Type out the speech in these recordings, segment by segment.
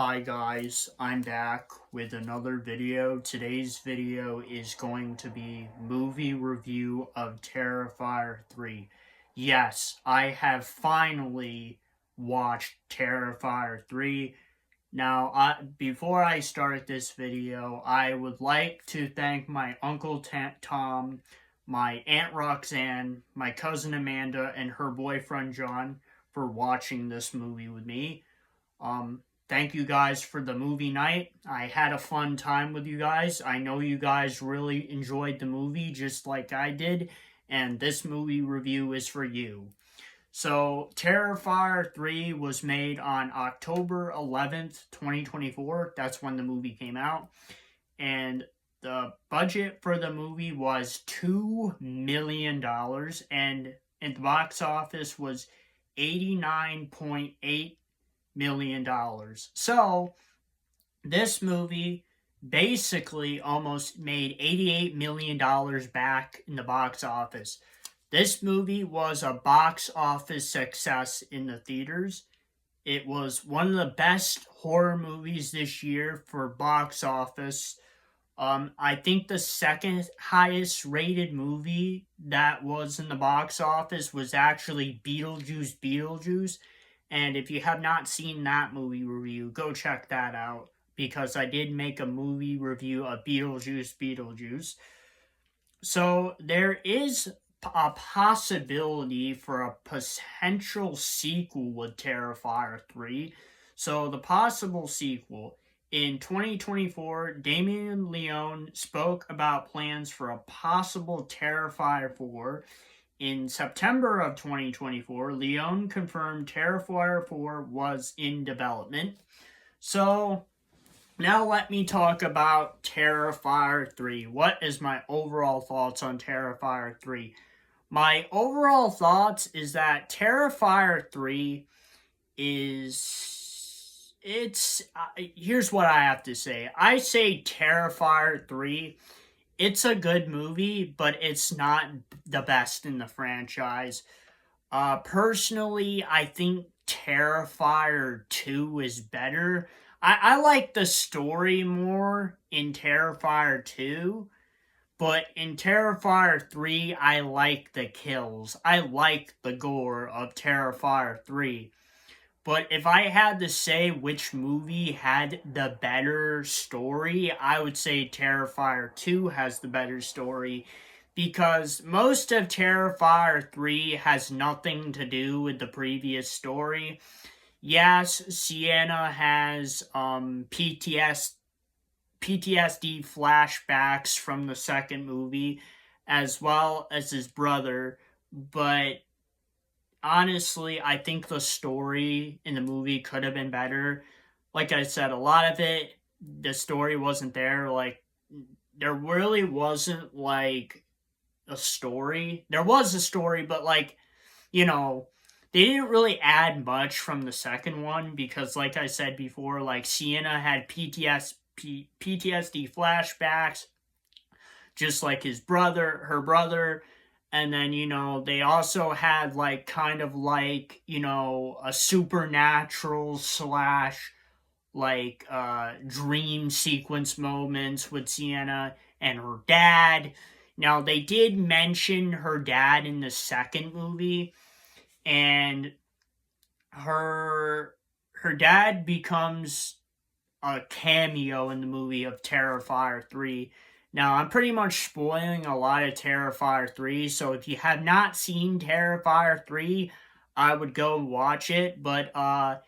Hi guys, I'm back with another video. Today's video is going to be movie review of Terrifier 3. Yes, I have finally watched Terrifier 3. Now, before I start this video, I would like to thank my Uncle Tom, my Aunt Roxanne, my cousin Amanda, and her boyfriend John for watching this movie with me. Thank you guys for the movie night. I had a fun time with you guys. I know you guys really enjoyed the movie just like I did, and this movie review is for you. So, Terrifier 3 was made on October 11th, 2024. That's when the movie came out. And the budget for the movie was $2 million, and in the box office was $89.8 million. So, this movie basically almost made $88 million back in the box office. This movie was a box office success in the theaters. It was one of the best horror movies this year for box office. I think the second highest rated movie that was in the box office was actually Beetlejuice. And if you have not seen that movie review, go check that out, because I did make a movie review of Beetlejuice. So there is a possibility for a potential sequel with Terrifier 3. So the possible sequel: in 2024, Damien Leone spoke about plans for a possible Terrifier 4. In September of 2024, Leone confirmed Terrifier 4 was in development. So, now let me talk about Terrifier 3. What is my overall thoughts on Terrifier 3? My overall thoughts is that Terrifier 3 is... here's what I have to say. I say Terrifier 3, it's a good movie, but it's not the best in the franchise. Personally, I think Terrifier 2 is better. I like the story more in Terrifier 2, but in Terrifier 3, I like the kills. I like the gore of Terrifier 3. But if I had to say which movie had the better story, I would say Terrifier 2 has the better story, because most of Terrifier 3 has nothing to do with the previous story. Yes, Sienna has PTSD flashbacks from the second movie, as well as his brother, but honestly, I think the story in the movie could have been better. Like I said, a lot of it, the story wasn't there. Like, there really wasn't, like, a story. There was a story, but, like, they didn't really add much from the second one, because, like I said before, like, Sienna had PTSD flashbacks, just like her brother. And then, they also had, like, kind of like, a supernatural slash, like, dream sequence moments with Sienna and her dad. Now, they did mention her dad in the second movie, and her dad becomes a cameo in the movie of Terrifier 3. Now, I'm pretty much spoiling a lot of Terrifier 3, so if you have not seen Terrifier 3, I would go watch it. But, the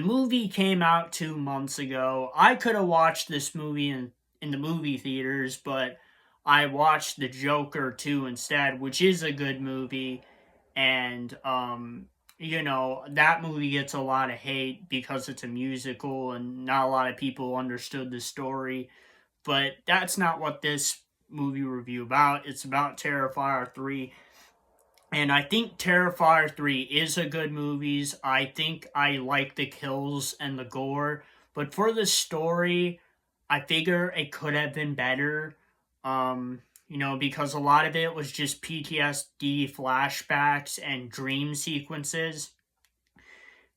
movie came out 2 months ago. I could have watched this movie in the movie theaters, but I watched The Joker 2 instead, which is a good movie. And, that movie gets a lot of hate because it's a musical and not a lot of people understood the story. But that's not what this movie review about. It's about Terrifier 3. And I think Terrifier 3 is a good movie. I think I like the kills and the gore. But for the story, I figure it could have been better. Because a lot of it was just PTSD flashbacks and dream sequences.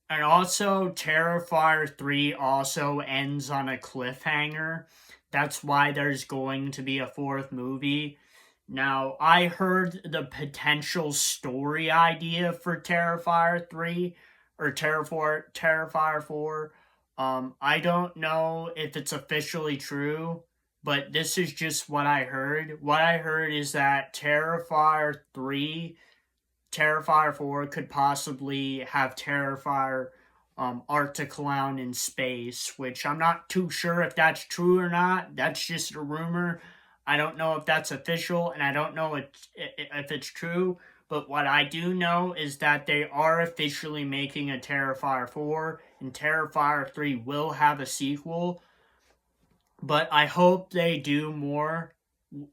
And also, Terrifier 3 also ends on a cliffhanger. That's why there's going to be a fourth movie. Now, I heard the potential story idea for Terrifier 3 or Terrifier 4. I don't know if it's officially true, but this is just what I heard. What I heard is that Terrifier 4 could possibly have Terrifier Arctic Clown in space, which I'm not too sure if that's true or not. That's just a rumor. I don't know if that's official, and I don't know if it's true. But what I do know is that they are officially making a Terrifier 4, and Terrifier 3 will have a sequel. But I hope they do more.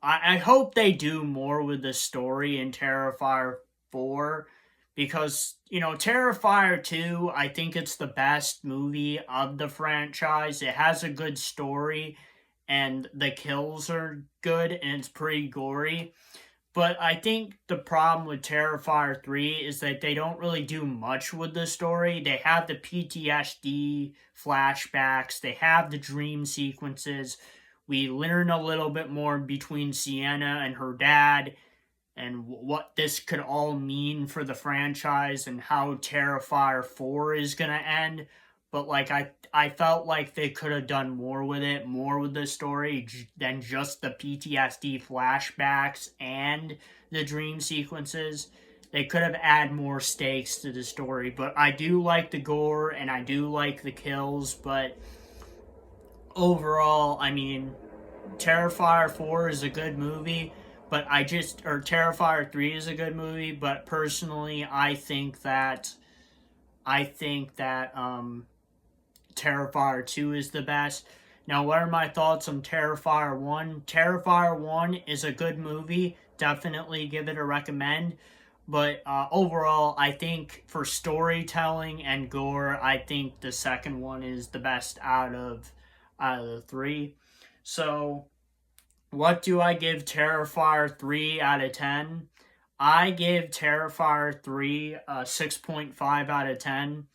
I hope they do more with the story in Terrifier 4 because, Terrifier 2, I think it's the best movie of the franchise. It has a good story and the kills are good and it's pretty gory. But I think the problem with Terrifier 3 is that they don't really do much with the story. They have the PTSD flashbacks, they have the dream sequences. We learn a little bit more between Sienna and her dad and what this could all mean for the franchise and how Terrifier 4 is going to end. But I felt like they could have done more with it, more with the story than just the PTSD flashbacks and the dream sequences. They could have added more stakes to the story, but I do like the gore and I do like the kills, but overall, I mean, Terrifier 4 is a good movie, but Terrifier 3 is a good movie, but personally, I think that Terrifier 2 is the best. Now, what are my thoughts on Terrifier 1? Terrifier 1 is a good movie. Definitely give it a recommend. But overall, I think for storytelling and gore, I think the second one is the best out of the three. So, what do I give Terrifier 3 out of 10? I give Terrifier 3 a 6.5 out of 10.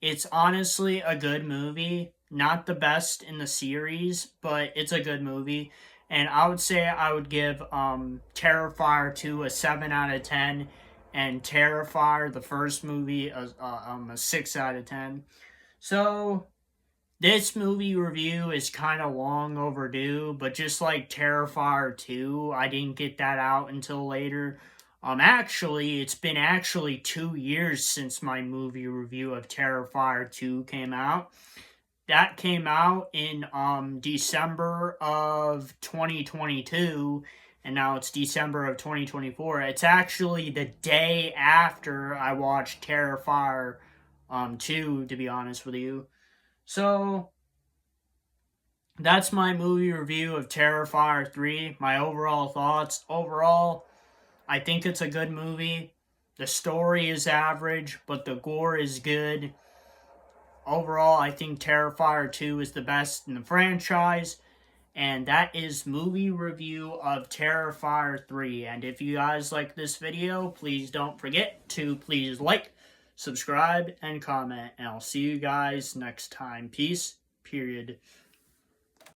It's honestly a good movie. Not the best in the series, but it's a good movie. And I would say I would give Terrifier 2 a 7 out of 10 and Terrifier, the first movie, a 6 out of 10. So, this movie review is kind of long overdue, but just like Terrifier 2, I didn't get that out until later. Actually, it's been 2 years since my movie review of Terrifier 2 came out. That came out in December of 2022, and now it's December of 2024. It's actually the day after I watched Terrifier 2, to be honest with you. So, that's my movie review of Terrifier 3. My overall thoughts. Overall, I think it's a good movie. The story is average, but the gore is good. Overall, I think Terrifier 2 is the best in the franchise. And that is movie review of Terrifier 3. And if you guys like this video, please don't forget to please like, subscribe, and comment. And I'll see you guys next time. Peace. Period.